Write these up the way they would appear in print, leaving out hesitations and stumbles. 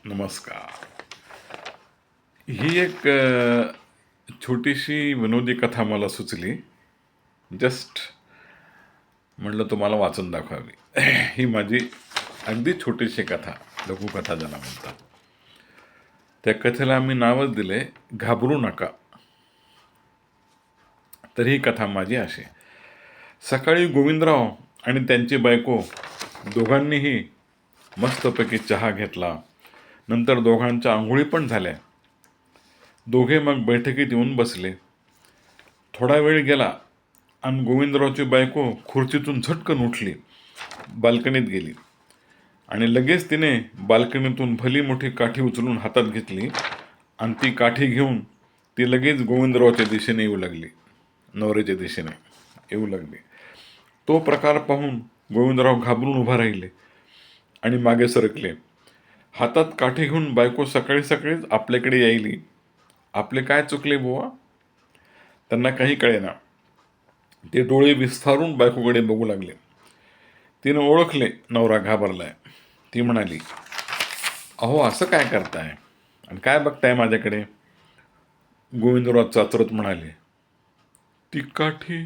नमस्कार. ही एक छोटीशी विनोदी कथा मला सुचली. जस्ट म्हटलं तुम्हाला वाचून दाखवावी. ही माझी अगदी छोटीशी कथा, लघुकथा ज्याला म्हणतात. त्या कथेला आम्ही नावच दिले घाबरू नका. तर ही कथा माझी अशी. सकाळी गोविंदराव आणि त्यांची बायको दोघांनीही मस्तपैकी चहा घेतला. नंतर दोघांच्या आंघोळी पण झाल्या. दोघे मग बैठकीत येऊन बसले. थोडा वेळ गेला आणि गोविंदरावची बायको खुर्चीतून झटकन उठली, बाल्कनीत गेली आणि लगेच तिने बाल्कनीतून भली मोठी काठी उचलून हातात घेतली आणि ती काठी घेऊन ती लगेच गोविंदरावच्या दिशेने येऊ लागली, नवऱ्याच्या दिशेने येऊ लागली. तो प्रकार पाहून गोविंदराव घाबरून उभा राहिले आणि मागे सरकले. हातात काठी घेऊन बायको सकाळी सकाळीच आपल्याकडे यायली. आपले काय चुकले बुवा? त्यांना काही कळेना. ते डोळे विस्फारून बायकोकडे बघू लागले. तिने ओळखले नवरा घाबरलाय. ती म्हणाली, अहो असं काय करताय आणि काय बघताय माझ्याकडे? गोविंदराव चाचरत म्हणाले, ती काठी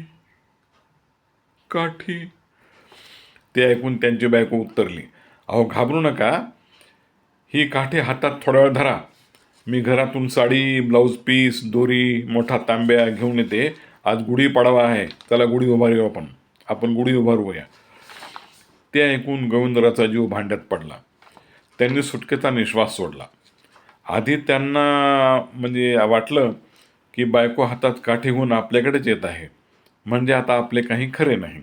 काठी. ते ऐकून त्यांची बायको उत्तरली, अहो घाबरू नका. ही काठी हातात थोडा वेळ धरा. मी घरातून साडी, ब्लाऊज पीस, दोरी, मोठा तांब्या घेऊन येते. आज गुढीपाडवा आहे. चला गुढी उभारूया आपण गुढी उभारूया. ते ऐकून गोविंदराचा जीव भांड्यात पडला. त्यांनी सुटकेचा निश्वास सोडला. आधी त्यांना वाटलं की बायको हातात काठी घेऊन आपल्याकडेच येत आहे, म्हणजे आता आपले काही खरे नाही.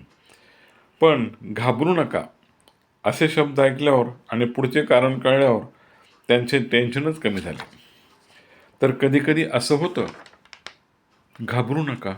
पण घाबरू नका असे शब्द ऐकल्यावर आणि पुढचे कारण कळल्यावर त्यांचे टेन्शनच कमी झाले. तर कधी कधी असं होतं, घाबरू नका.